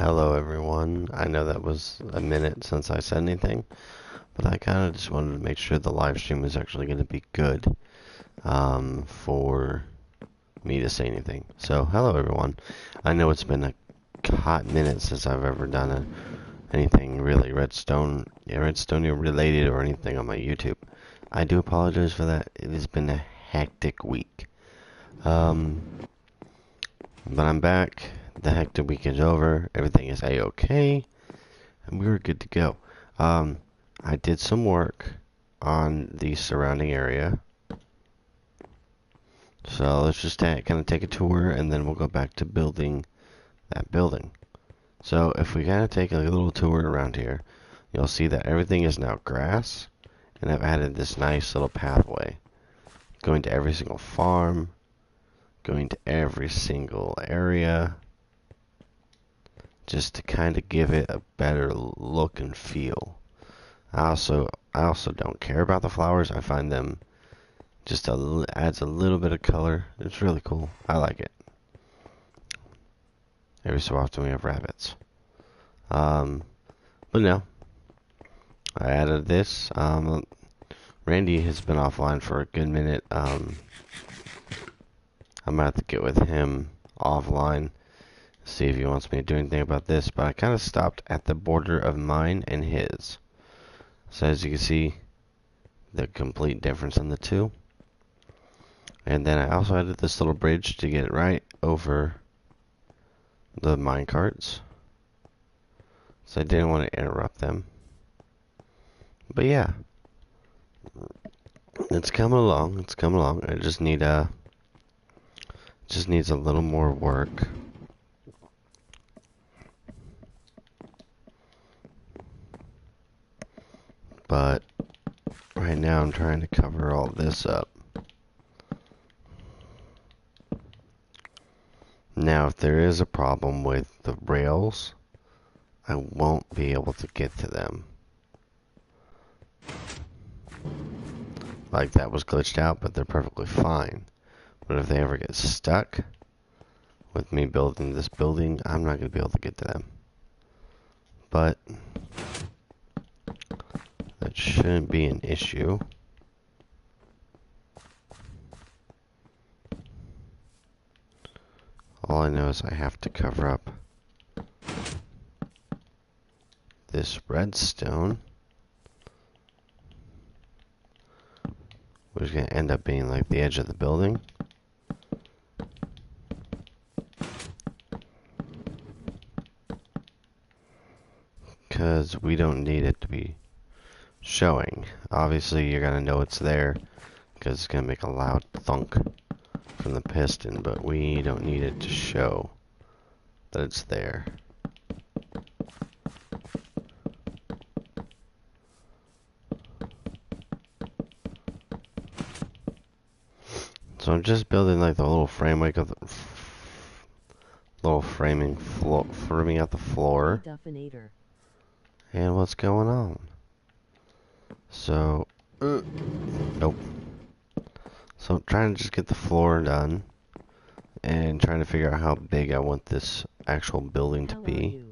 Hello everyone. I know that was a minute since I said anything, but I kind of just wanted to make sure the live stream was actually going to be good for me to say anything. So, hello everyone. I know it's been a hot minute since I've ever done anything really Redstonia related or anything on my YouTube. I do apologize for that. It has been a hectic week. But I'm back. The hectic week is over. Everything is a-okay. And we were good to go. I did some work on the surrounding area. So let's just kind of take a tour, and then we'll go back to building that building. So if we kind of take a little tour around here, you'll see that everything is now grass, and I've added this nice little pathway going to every single farm, going to every single area, just to kind of give it a better look and feel. I also don't care about the flowers. I find them just adds a little bit of color. It's really cool. I like it. Every so often we have rabbits. But no, I added this. Randy has been offline for a good minute. I'm gonna have to get with him offline, see if he wants me to do anything about this. But I kind of stopped at the border of mine and his. So as you can see, the complete difference in the two. And then I also added this little bridge to get it right over the minecarts. So I didn't want to interrupt them. But yeah, it's coming along. It's coming along. I just needs a little more work. But right now I'm trying to cover all this up. Now, if there is a problem with the rails, I won't be able to get to them. Like that was glitched out, but they're perfectly fine. But if they ever get stuck with me building this building, I'm not going to be able to get to them. But that shouldn't be an issue. All I know is I have to cover up this redstone, which is going to end up being like the edge of the building. Because we don't need it to be showing. Obviously, you're going to know it's there because it's going to make a loud thunk from the piston, but we don't need it to show that it's there. So I'm just building like the little framework of the little framing out the floor. And what's going on? So, nope. So I'm trying to just get the floor done and trying to figure out how big I want this actual building to be.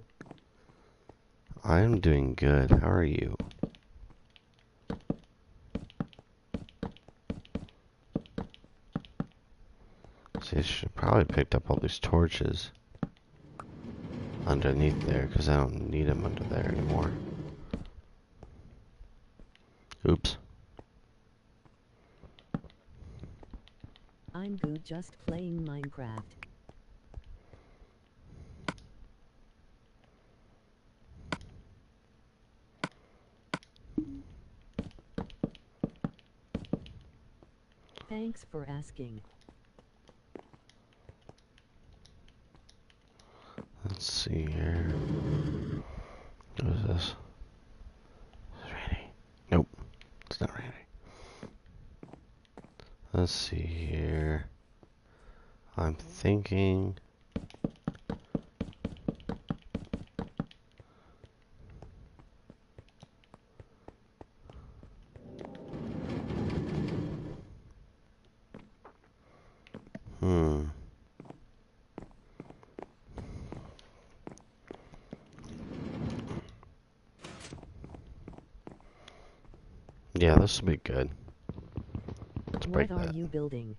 I'm doing good. How are you? See, I should probably picked up all these torches underneath there because I don't need them under there anymore. Oops. I'm good just playing Minecraft. Thanks for asking. Let's see here. What is this? It's ready. Nope. It's not ready. Let's see here. I'm thinking. Yeah, this will be good. Let's break What are that. you building?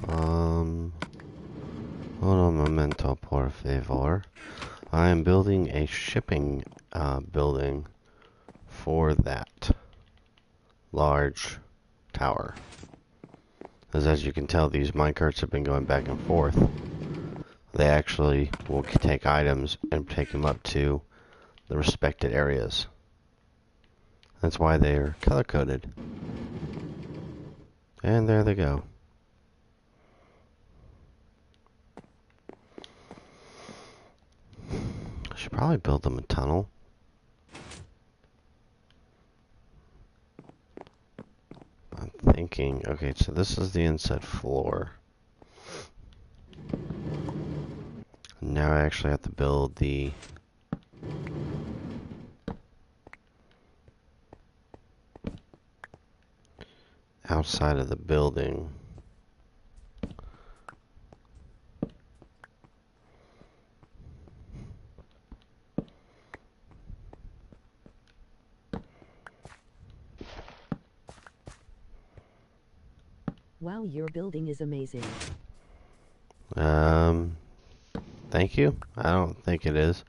Uno momento, por favor. I am building a shipping building for that large tower. As you can tell, these minecarts have been going back and forth. They actually will take items and take them up to the respected areas. That's why they're color-coded. And there they go. I should probably build them a tunnel. I'm thinking, okay, so this is the inside floor. Now I actually have to build the outside of the building. Wow, your building is amazing. Thank you. I don't think it is.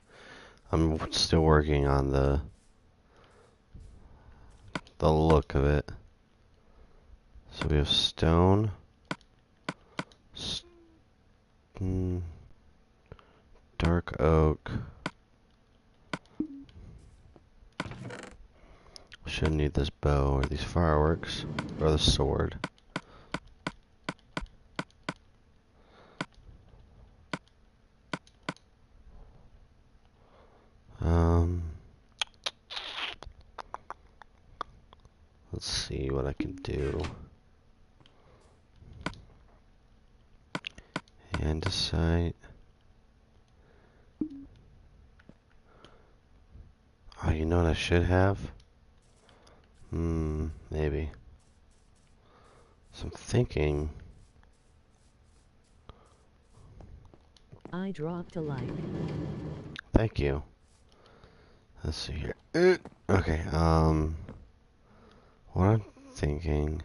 I'm still working on the look of it. So we have stone, dark oak. Should need this bow or these fireworks or the sword. Let's see what I can do. Andesite. Oh, you know what I should have? Maybe. So I'm thinking. I dropped a like. Thank you. Let's see here. Okay, what I'm thinking.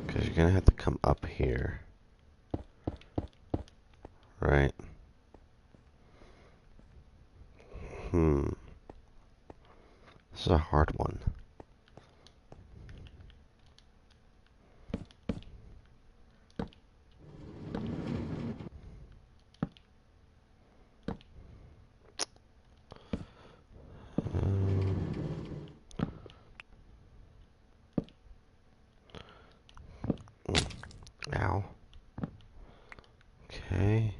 Because you're gonna have to come up here. Right? This is a hard one. Ow. Okay.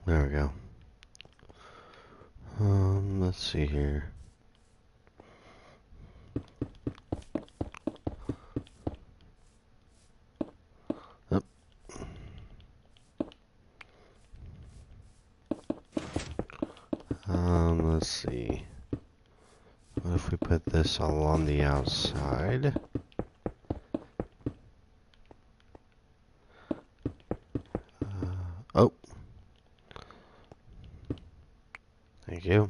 There we go. Let's see here. Up. Let's see. What if we put this all on the outside? Oh. Thank you.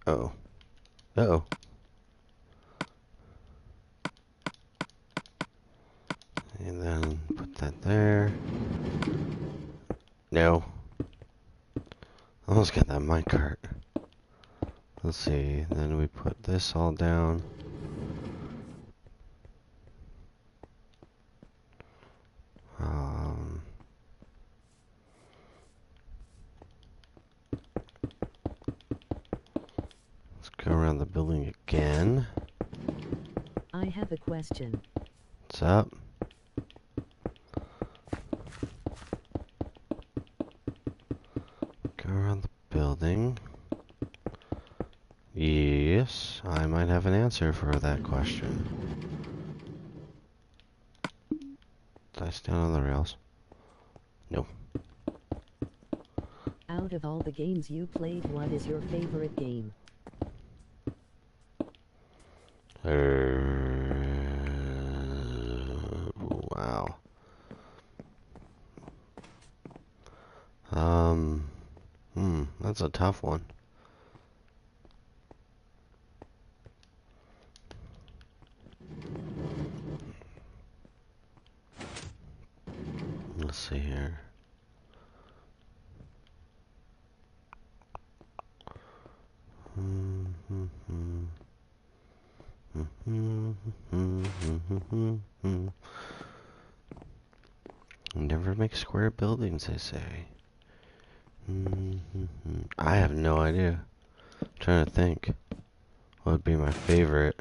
Uh-oh. Uh-oh. And then put that there. No. Almost got that minecart. Let's see. Then we put this all down. Let's go around the building again. I have a question. What's up? Go around the building. Yes. Perhaps I might have an answer for that question. Did I stand on the rails? No. Out of all the games you played, what is your favorite game? Wow. That's a tough one. Let's see here. Never make square buildings, they say. I have no idea. I'm trying to think. What would be my favorite?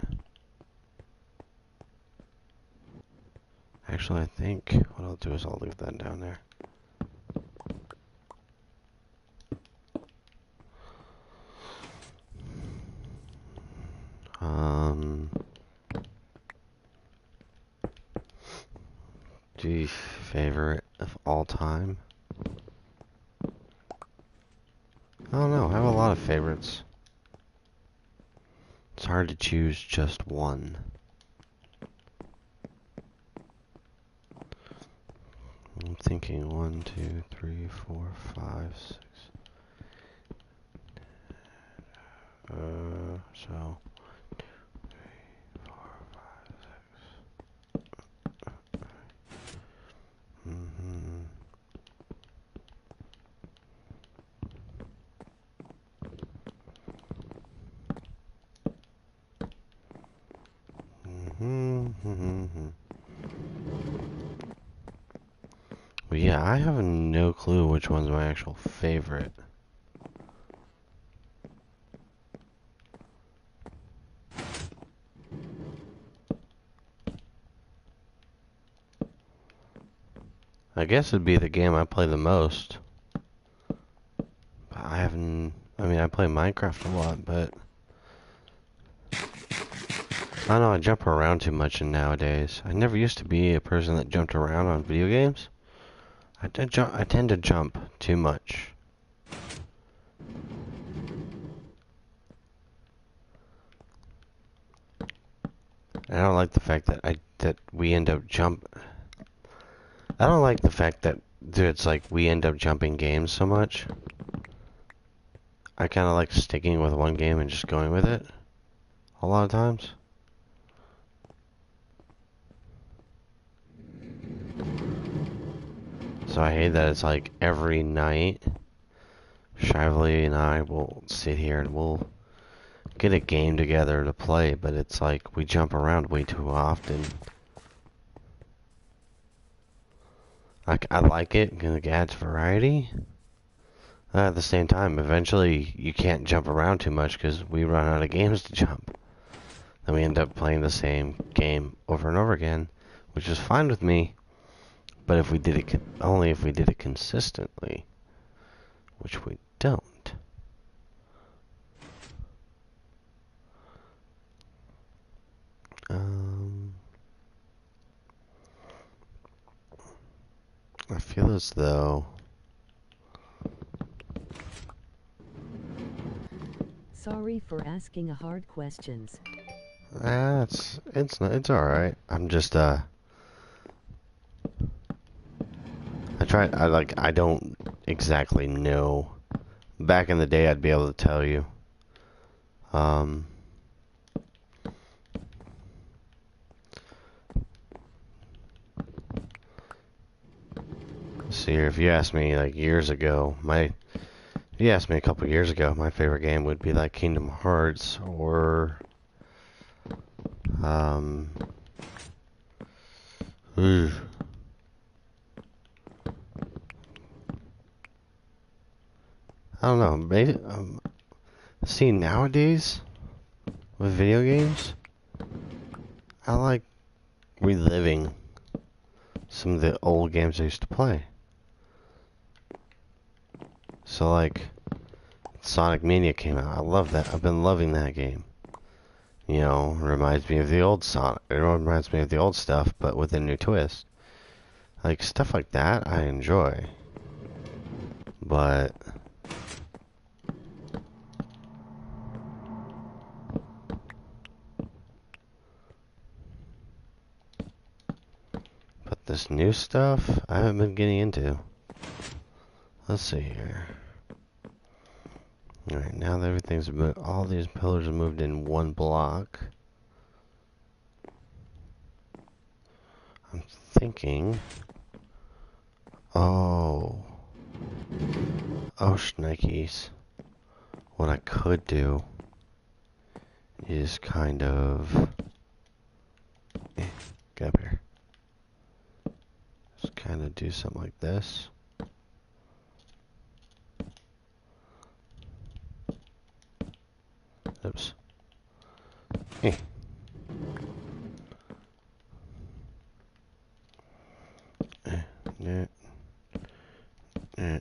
Actually, I think what I'll do is I'll leave that down there. The favorite of all time? I don't know. I have a lot of favorites. It's hard to choose just one. I'm thinking 1, 2, 3, 4, 5, 6. So 3, 4, 5, 6. But yeah, I have no clue which one's my actual favorite. I guess it'd be the game I play the most. But I haven't. I mean, I play Minecraft a lot, but I don't know. I jump around too much nowadays. I never used to be a person that jumped around on video games. I tend to jump too much. I don't like the fact that we end up I don't like the fact that it's like we end up jumping games so much. I kind of like sticking with one game and just going with it a lot of times. So I hate that it's like every night, Shively and I will sit here and we'll get a game together to play, but it's like we jump around way too often. I like it because it adds variety. At the same time, eventually you can't jump around too much because we run out of games to jump. Then we end up playing the same game over and over again, which is fine with me. But if we did it, only if we did it consistently, which we don't. I feel as though. Sorry for asking a hard questions. It's all right. I'm just I don't exactly know. Back in the day, I'd be able to tell you. See here, if you asked me like years ago, if you asked me a couple years ago, my favorite game would be like Kingdom Hearts or Rouge. I don't know. Maybe see nowadays with video games, I like reliving some of the old games I used to play. So like Sonic Mania came out. I love that. I've been loving that game. You know, reminds me of the old Sonic. It reminds me of the old stuff, but with a new twist. Like, stuff like that, I enjoy. But... But this new stuff, I haven't been getting into. Let's see here. Alright, now that everything's moved, all these pillars are moved in one block. I'm thinking... Oh. Oh, shnikes. What I could do is kind of... Get up here. Just kind of do something like this. Oops. Hey. Yeah. Yeah.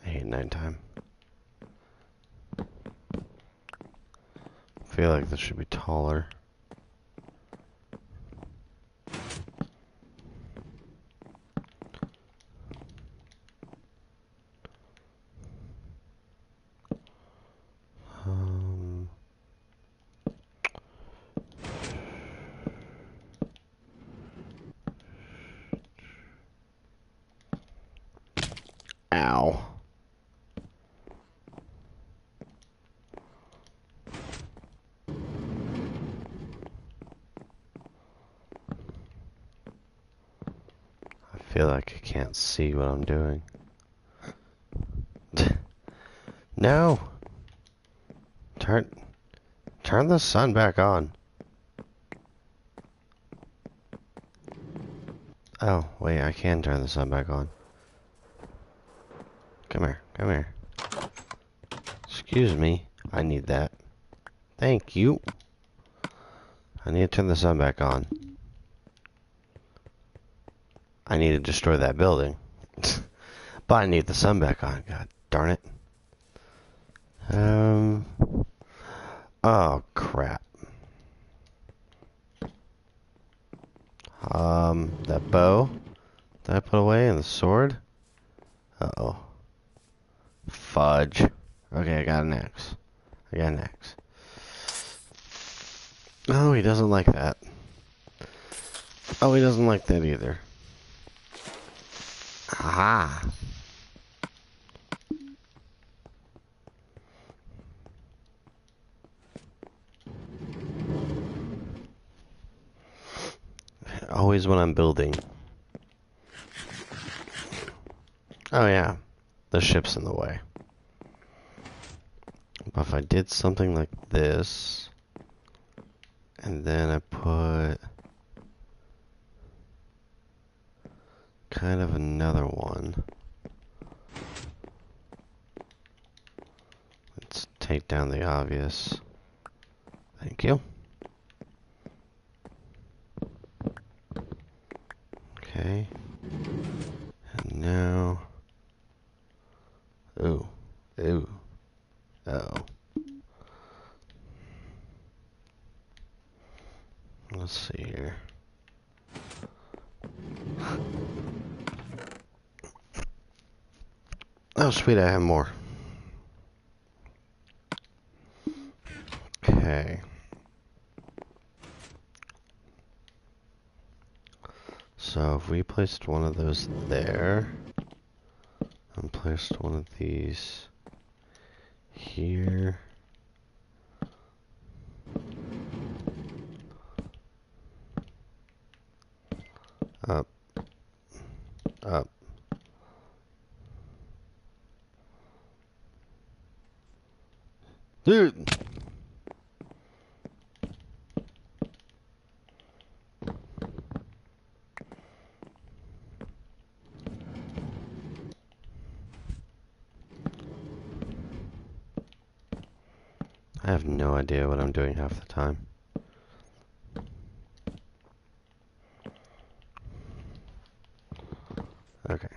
I hate nighttime. I feel like this should be taller. Um, Ow. I feel like I can't see what I'm doing. No! Turn the sun back on. Oh, wait, I can turn the sun back on. Come here, come here. Excuse me, I need that. Thank you. I need to turn the sun back on. I need to destroy that building. But I need the sun back on, god darn it. Oh, crap. That bow that I put away and the sword? Uh-oh. Fudge. Okay, I got an axe. I got an axe. Oh, he doesn't like that. Oh, he doesn't like that either. Aha! Always when I'm building. Oh yeah, the ship's in the way. But if I did something like this, and then I put kind of another one. Let's take down the obvious. Thank you. Okay. And now... Ooh. Ooh. Uh-oh. Let's see here. Oh, sweet, I have more. Okay. So if we placed one of those there, and placed one of these here, up, up. Dude! I have no idea what I'm doing half the time. Okay.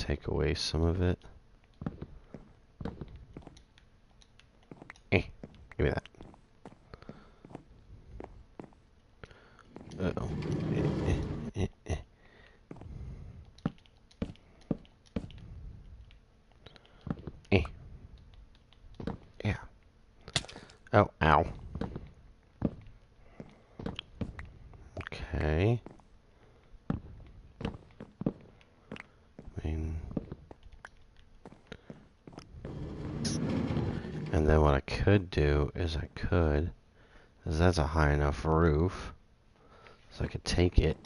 take away some of it. Give me that. Uh-oh. Yeah. Oh, ow. Okay. And then what I could do is because that's a high enough roof, so I could take it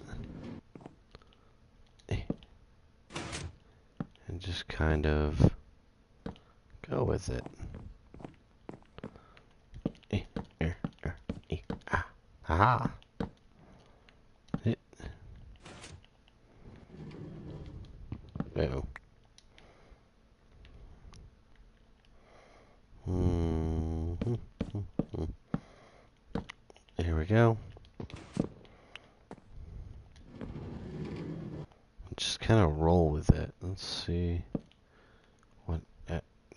and just kind of go with it. Haha. Oh. There we go. Just kind of roll with it. Let's see what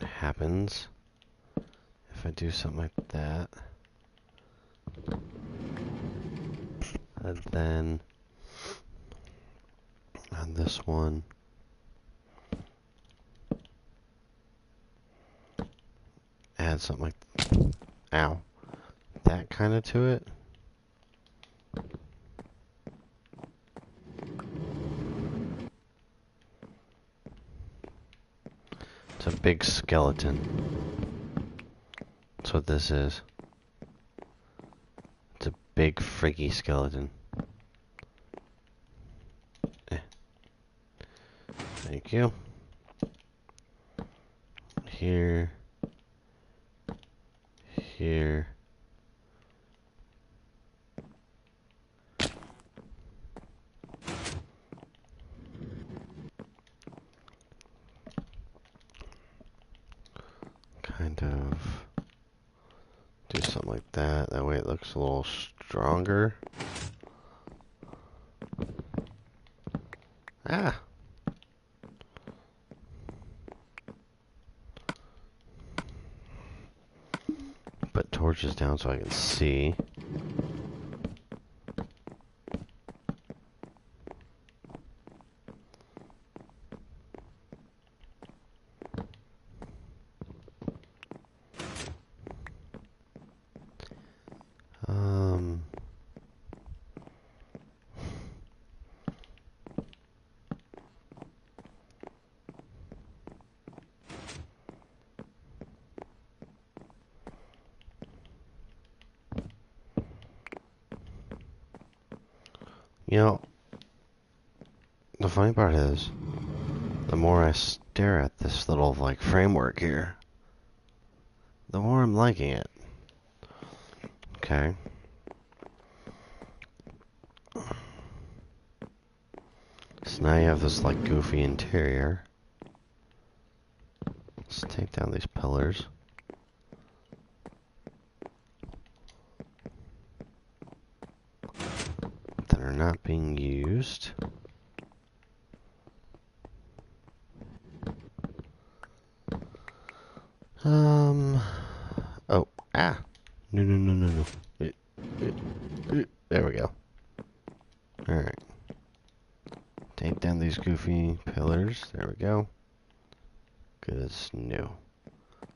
happens if I do something like that. And then on this one, add something like, ow, that kind of to it. It's a big skeleton. That's what this is. It's a big freaky skeleton. Thank you. Here. Here. Kind of do something like that. That way it looks a little stronger. Ah! Put torches down so I can see. You know, the funny part is, the more I stare at this little, like, framework here, the more I'm liking it. Okay. So now you have this, like, goofy interior. Let's take down these pillars. That are not being used. Oh, ah. No. There we go. Alright. Take down these goofy pillars. There we go. Good as new.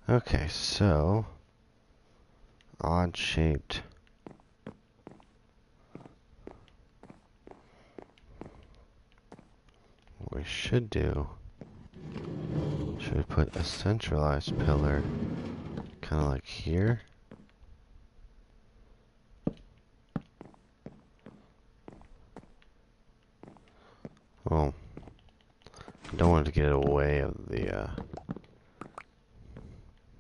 Okay, so odd shaped. What we should do, should we put a centralized pillar kind of like here? Well, I don't want it to get away of the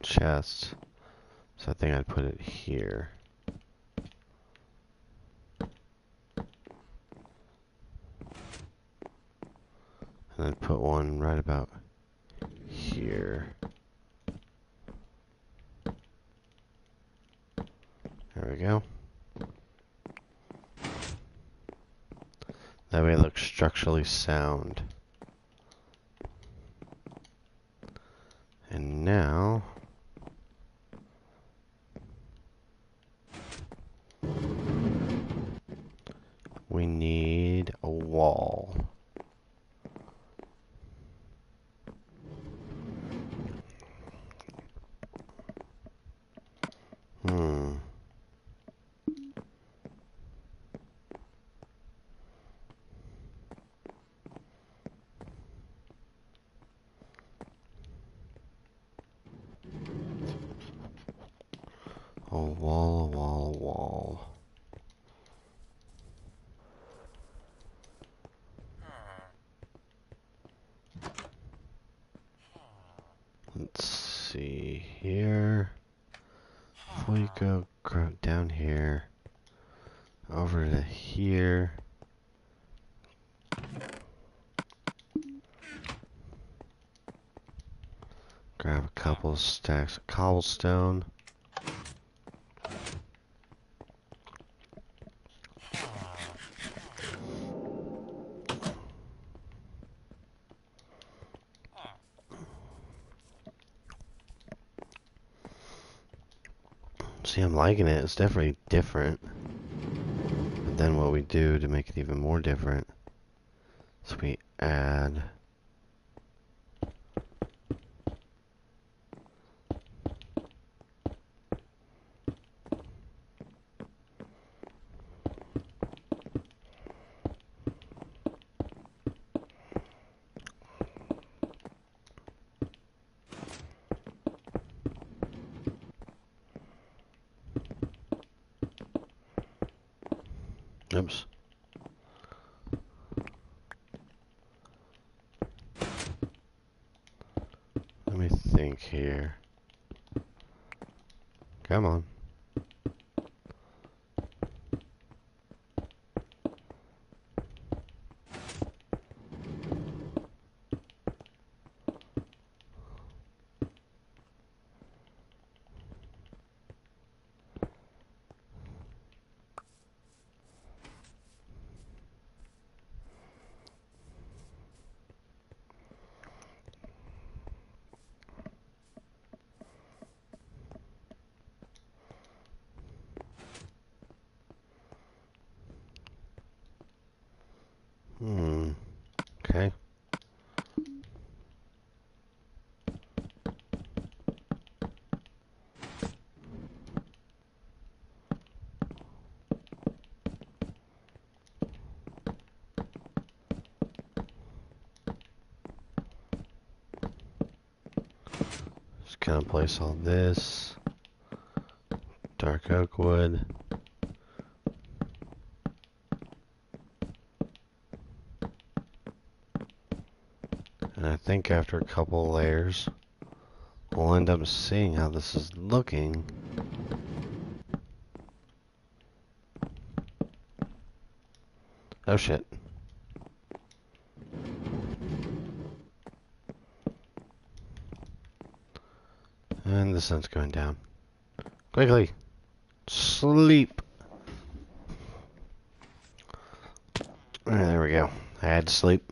chest, so I think I'd put it here. And then put one right about here. There we go. That way it looks structurally sound. we need a wall. Hmm. A wall, a wall, a wall. Let's see here. If we go down here, over to here. Grab a couple stacks of cobblestone. See, I'm liking it. It's definitely different. But then what we do to make it even more different is we add oops. Let me think here. Come on. Okay. Just kind of place all this. Dark oak wood. And I think after a couple layers, we'll end up seeing how this is looking. Oh shit. And the sun's going down. Quickly! Sleep! Alright, there we go. I had to sleep.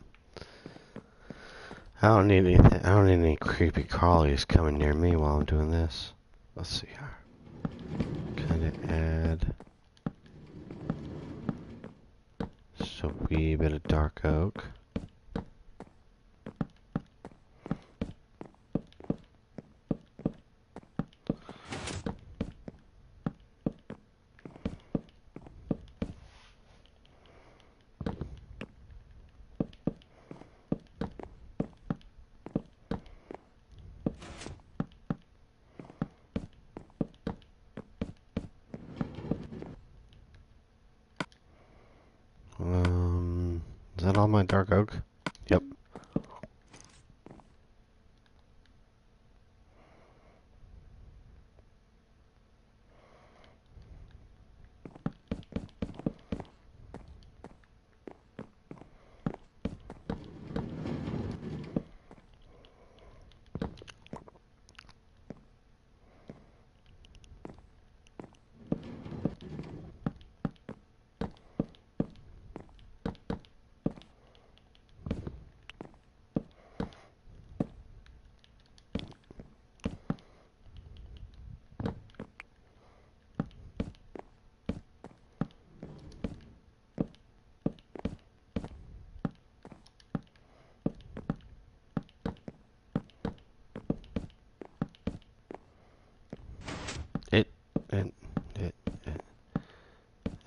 I don't need anything. I don't need any creepy crawlies coming near me while I'm doing this. Let's see here. Kinda add just a wee bit of dark oak. Is that all my dark oak? Yep.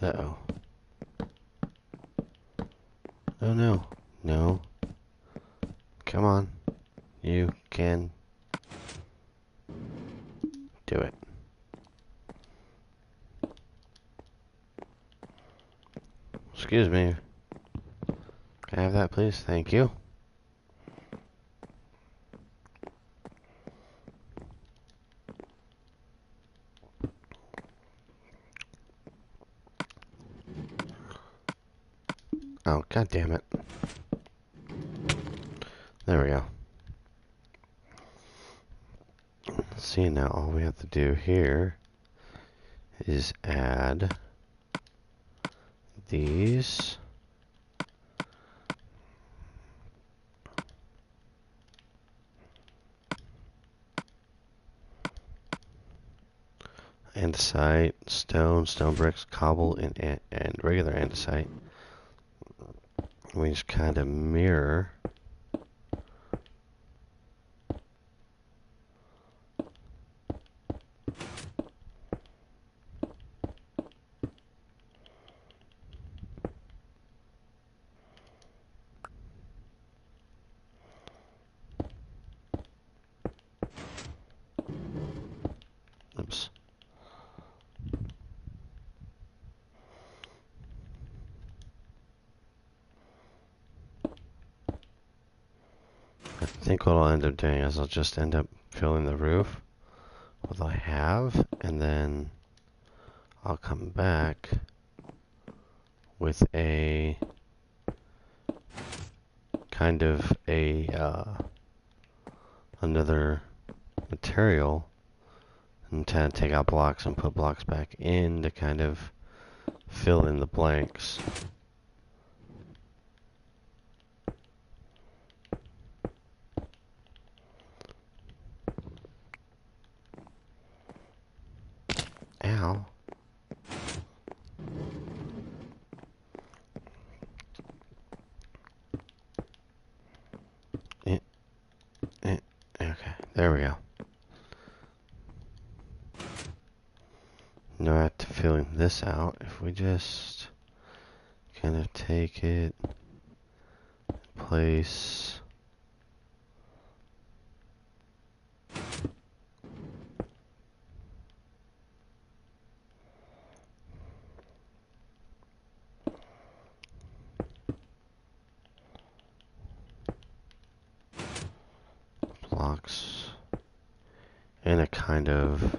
Uh-oh. Oh no. No. Come on. You can do it. Excuse me. Can I have that, please? Thank you. Oh, god damn it. There we go. See, now all we have to do here is add these. Andesite, stone bricks, cobble, and regular andesite. We just kind of mirror oops. I think what I'll end up doing is I'll just end up filling the roof with what I have, and then I'll come back with a kind of a another material and kind of take out blocks and put blocks back in to kind of fill in the blanks. Ow. Okay, there we go. Now after filling this out, if we just kind of take it, place blocks in a kind of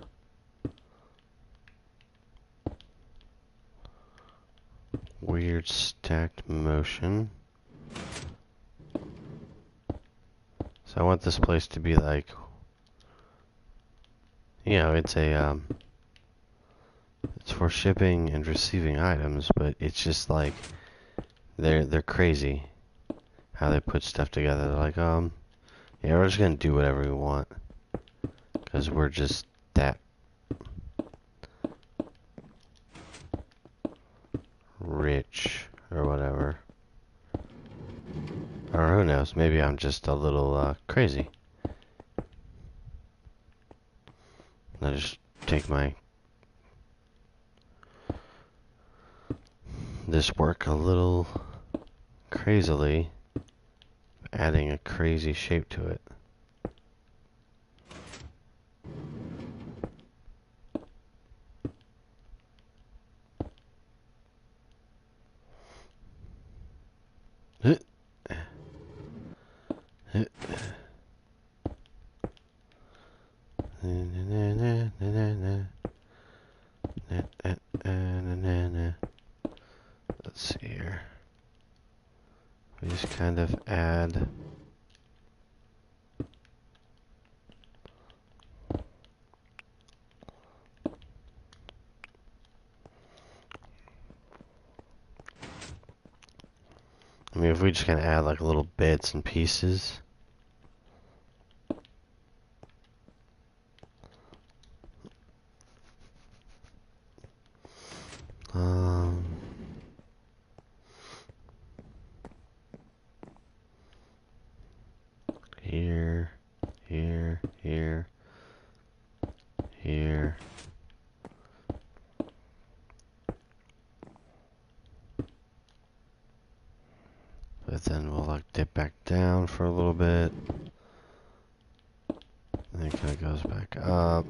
weird stacked motion. So I want this place to be like, you know, it's for shipping and receiving items, but it's just like they're crazy how they put stuff together. They're like, yeah, we're just gonna do whatever we want because we're just that rich or whatever. Or who knows? Maybe I'm just a little crazy. I just take this work a little crazily, adding a crazy shape to it. Let's see here. We just kind of add I mean, if we just kind of add like little bits and pieces. Here, here, here, here. but then we'll like dip back down for a little bit. And then it kind of goes back up.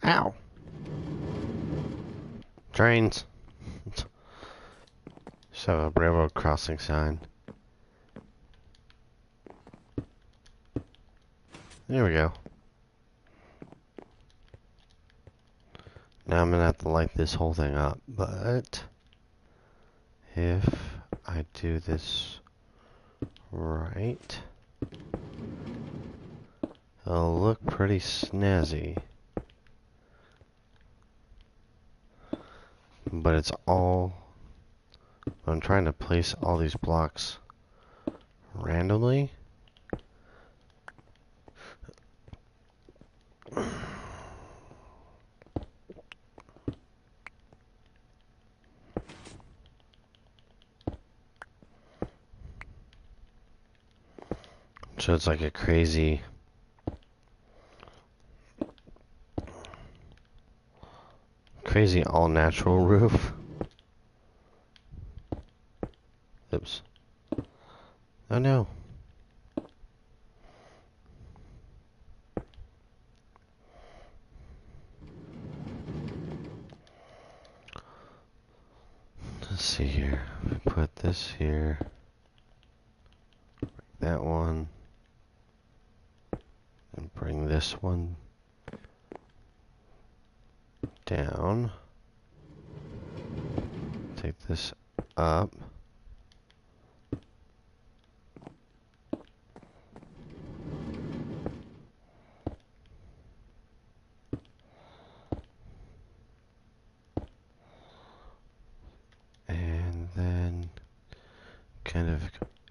Ow! Trains! So a railroad crossing sign. There we go. Now I'm gonna have to light this whole thing up, but if I do this right, it'll look pretty snazzy. But it's all... I'm trying to place all these blocks randomly. So it's like a crazy... crazy all-natural roof. Oops. Oh no. Let's see here. We put this here. That one. And bring this one down. Take this up. And then kind of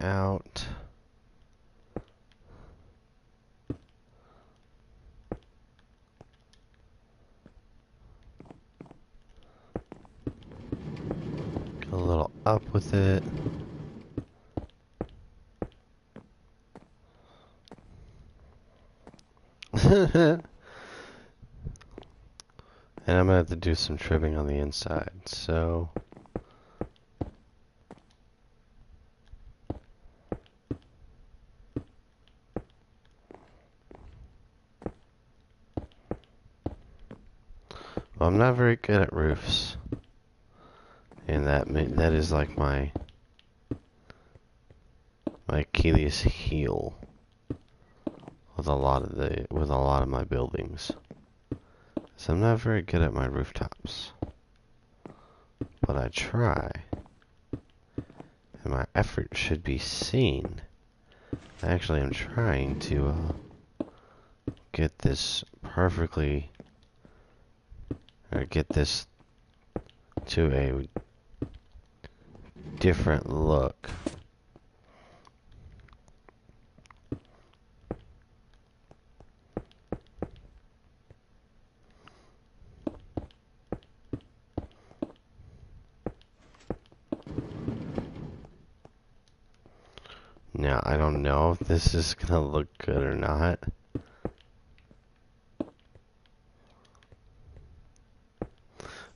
out. Go a little up with it. And I'm gonna have to do some trimming on the inside, so well, I'm not very good at roofs, and that is like my Achilles heel with a lot of my buildings. So I'm not very good at my rooftops, but I try, and my effort should be seen. I actually am trying to get this perfectly, or get this to a different look. Now, I don't know if this is gonna look good or not.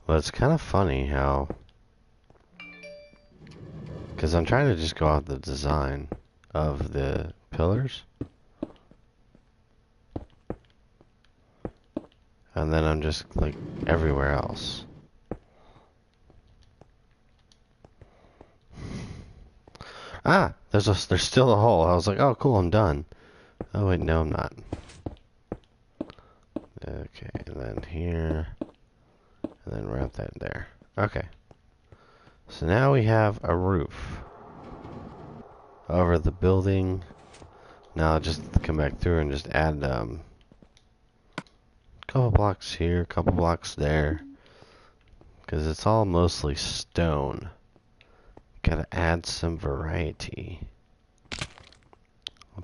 But it's kind of funny how... because I'm trying to just go out the design of the pillars. And then I'm just, like, everywhere else. Ah! There's still a hole. I was like, oh, cool, I'm done. Oh, wait, no, I'm not. Okay, and then here. And then wrap that there. Okay. So now we have a roof over the building. Now I'll just come back through and just add a couple blocks here, a couple blocks there. Because it's all mostly stone. Gotta add some variety.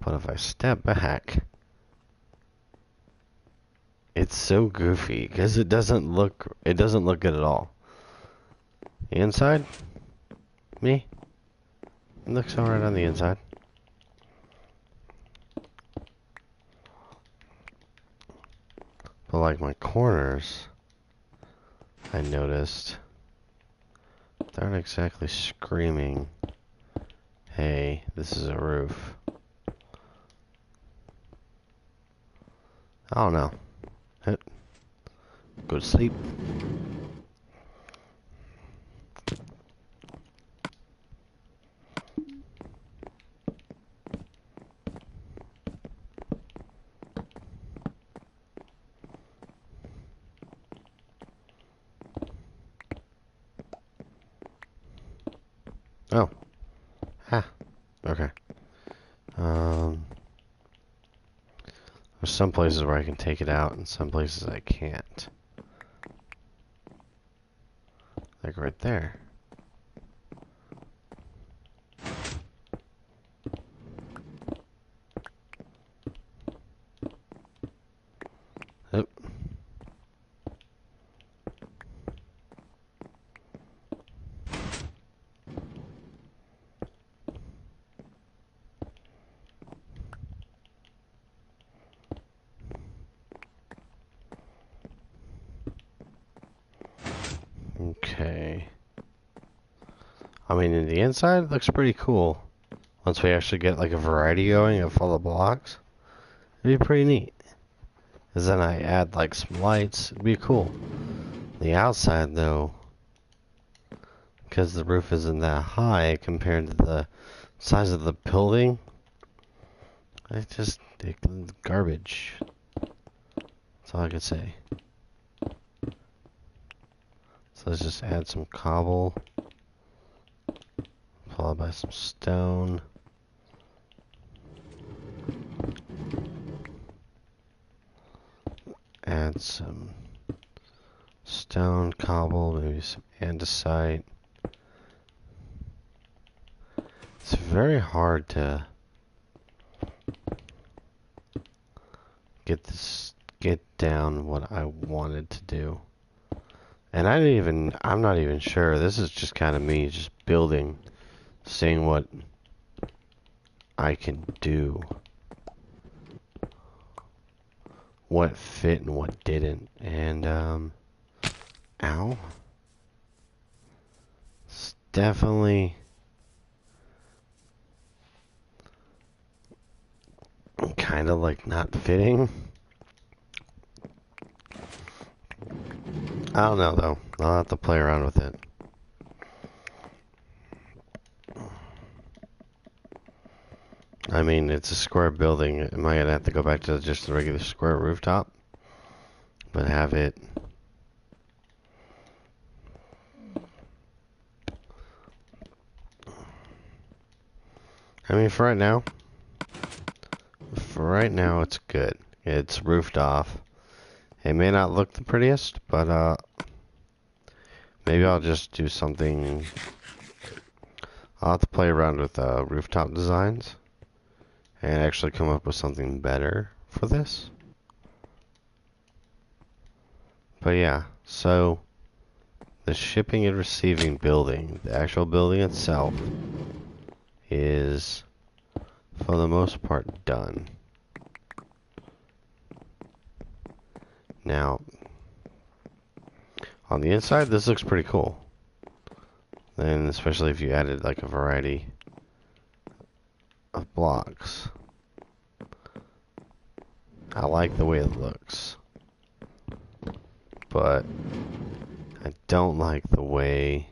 But if I step back, It's so goofy because it doesn't look good at all. The inside, me, it looks alright on the inside. But like my corners, I noticed they aren't exactly screaming, hey, this is a roof. I don't know. Go to sleep. Oh. Ah. Okay. There's some places where I can take it out and some places I can't. Like right there. Yep. Okay. I mean, in the inside, it looks pretty cool. Once we actually get like a variety going of all the blocks, it'd be pretty neat. Because then I add like some lights, it'd be cool. The outside though, because the roof isn't that high compared to the size of the building, it's garbage. That's all I can say. So let's just add some cobble, followed by some stone. Add some stone, cobble, maybe some andesite. It's very hard to get down what I wanted to do. And I'm not even sure. This is just kind of me just building, seeing what I can do. What fit and what didn't. And, ow. It's definitely kind of like not fitting. I don't know though. I'll have to play around with it. I mean, it's a square building. Am I gonna have to go back to just the regular square rooftop? But have it... I mean, for right now, it's good. It's roofed off. It may not look the prettiest, but maybe I'll just do something. I'll have to play around with rooftop designs and actually come up with something better for this. But yeah, so the shipping and receiving building, the actual building itself, is for the most part done. Now, on the inside, this looks pretty cool. And especially if you added like a variety of blocks. I like the way it looks. But I don't like the way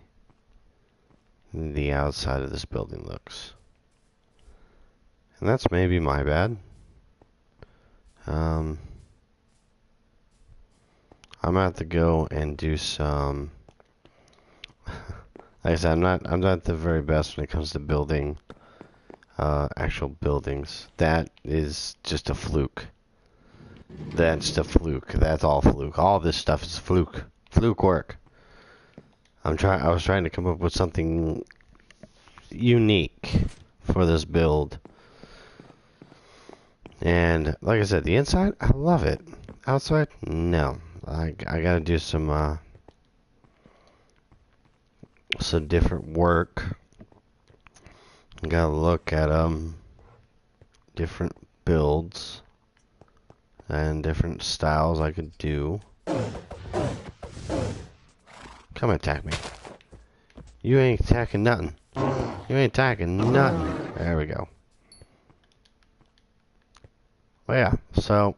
the outside of this building looks. And that's maybe my bad. I'm gonna have to go and do some... Like I said, I'm not the very best when it comes to building actual buildings. That is just a fluke. That's just a fluke. That's all fluke. All this stuff is fluke. Fluke work. I was trying to come up with something unique for this build. And like I said, the inside, I love it. outside? No. I gotta do some different work. Gotta look at different builds and different styles I could do. Come attack me. You ain't attacking nothing. You ain't attacking nothing. There we go. Well, yeah, so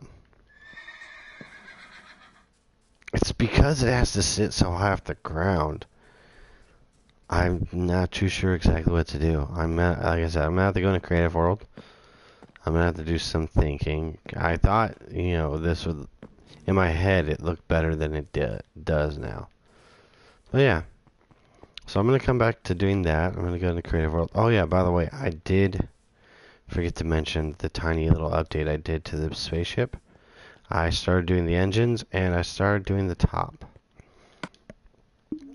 it's because it has to sit so high off the ground. I'm not too sure exactly what to do. Like I said, I'm gonna have to go into creative world. I'm gonna have to do some thinking. I thought, this would, in my head, it looked better than it does now. But yeah, so I'm gonna come back to doing that. I'm gonna go into creative world. Oh yeah, by the way, I did forget to mention the tiny little update I did to the spaceship. I started doing the engines and I started doing the top.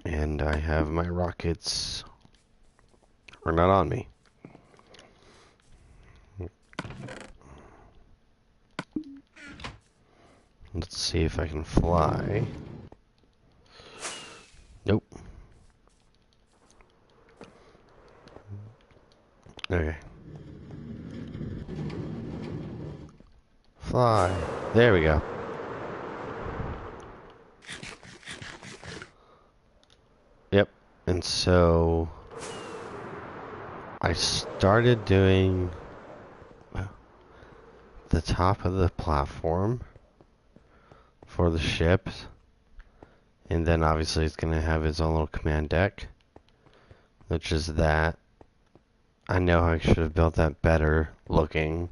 And I have my rockets are not on me. Let's see if I can fly. Nope. Okay. Fly. There we go. Yep. And so I started doing the top of the platform for the ship. And then obviously it's going to have its own little command deck, which is that. I know I should have built that better looking,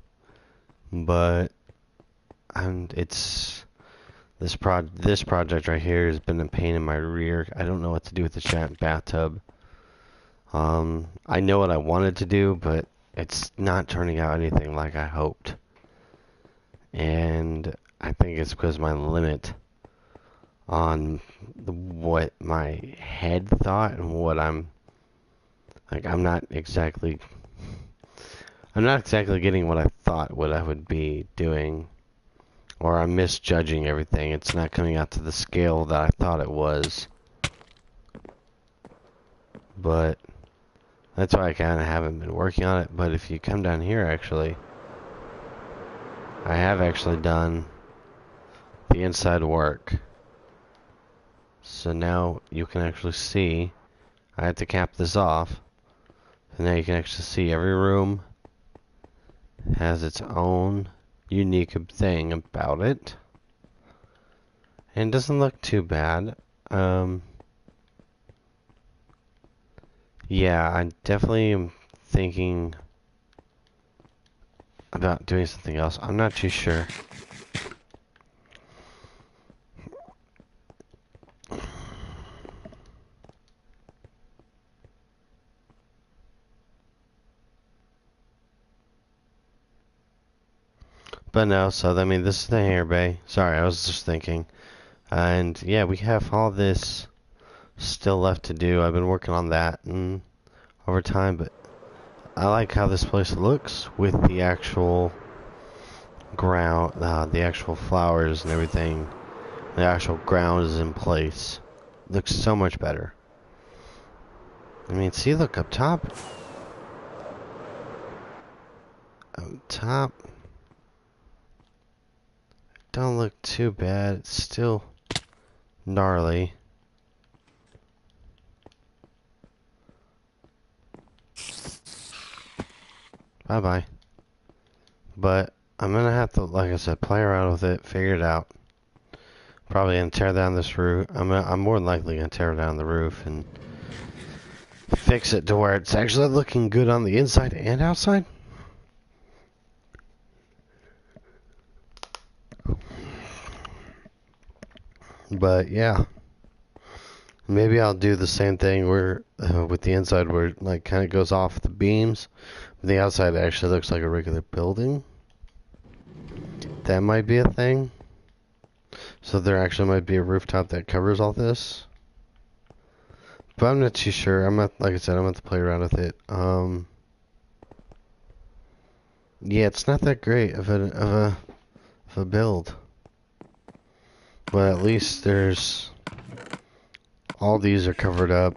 but it's this project right here has been a pain in my rear. I don't know what to do with the giant bathtub. I know what I wanted to do, but it's not turning out anything like I hoped. And I think it's because my limit on what my head thought and what I'm not exactly getting what I thought what I would be doing, or I'm misjudging everything. It's not coming out to the scale that I thought it was. But that's why I kind of haven't been working on it. But if you come down here, actually, I have actually done the inside work. So now you can actually see, I had to cap this off. And now you can actually see every room has its own unique thing about it. And it doesn't look too bad. Yeah, I definitely am thinking about doing something else. I'm not too sure. But no, so I mean, this is the hair bay. Sorry, I was just thinking. And yeah, we have all this still left to do. I've been working on that and over time, but I like how this place looks with the actual ground, the actual flowers and everything. The actual ground is in place. Looks so much better. I mean, see, look up top. Up top. Don't look too bad. It's still gnarly. Bye-bye. But I'm gonna have to, like I said, play around with it, figure it out. Probably gonna tear down this roof. I'm more than likely gonna tear down the roof and fix it to where it's actually looking good on the inside and outside. But yeah, maybe I'll do the same thing where with the inside where it like kind of goes off the beams. The outside actually looks like a regular building. That might be a thing. So there actually might be a rooftop that covers all this. But I'm not too sure. Like I said, I'm going to play around with it. Yeah, it's not that great of a build. But at least there's... all these are covered up.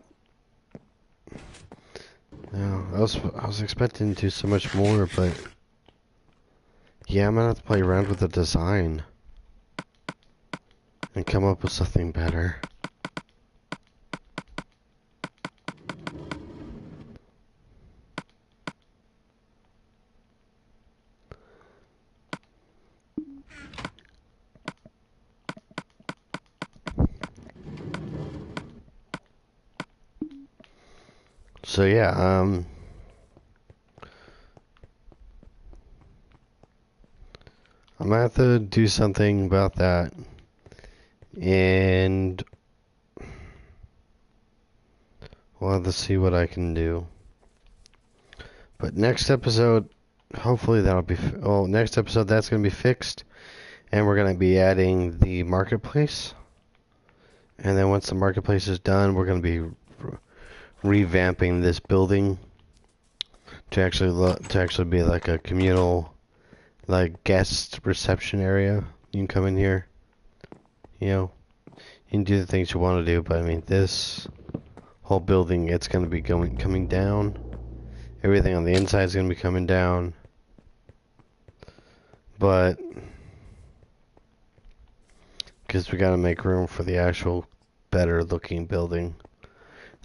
Yeah, I was expecting to do so much more, but... yeah, I'm gonna have to play around with the design. And come up with something better. So yeah, I'm gonna have to do something about that. And we'll have to see what I can do. But next episode, hopefully that'll be... well, next episode that's gonna be fixed. And we're gonna be adding the marketplace. And then once the marketplace is done, we're gonna be revamping this building to actually be like a communal, like, guest reception area. You can come in here, you know, you can do the things you want to do. But I mean, this whole building, it's gonna be coming down. Everything on the inside is gonna be coming down. But because we gotta make room for the actual better looking building.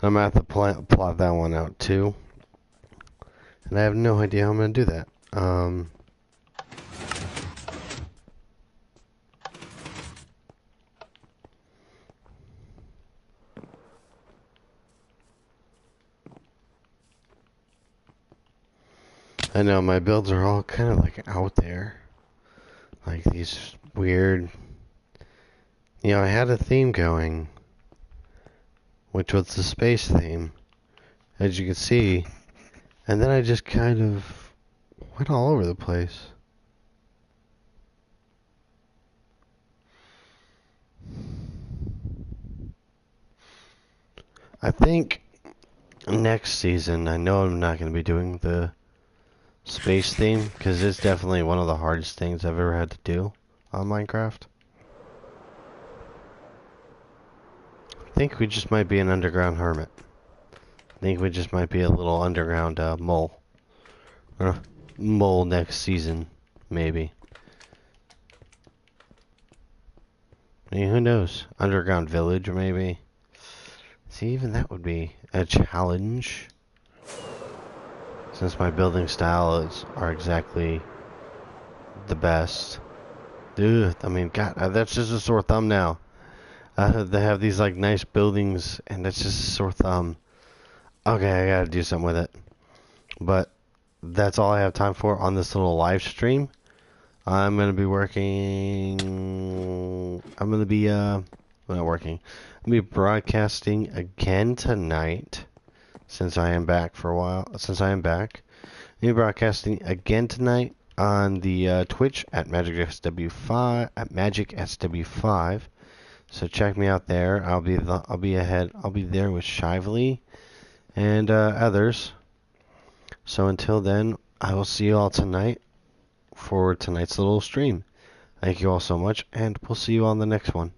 I'm gonna have to plot that one out too. And I have no idea how I'm gonna do that. I know my builds are all kind of like out there. Like these weird... you know, I had a theme going, which was the space theme, as you can see. And then I just kind of went all over the place. I think next season, I know I'm not going to be doing the space theme, because it's definitely one of the hardest things I've ever had to do on Minecraft. I think we just might be an underground hermit. I think we just might be a little underground mole. Or mole next season, maybe. I mean, who knows? Underground village, maybe. See, even that would be a challenge. Since my building styles are exactly the best. Dude, I mean, God, that's just a sore thumb now. They have these, like, nice buildings, and that's just a sore thumb. Okay, I gotta do something with it. But that's all I have time for on this little live stream. I'm gonna be working... I'm gonna be, well, not working. I'm gonna be broadcasting again tonight. Since I am back for a while. Since I am back. I'm gonna be broadcasting again tonight on the Twitch at MagicSW5 at MagicSW5. So check me out there. I'll be there with Shively and others. So until then, I will see you all tonight for tonight's little stream. Thank you all so much, and we'll see you on the next one.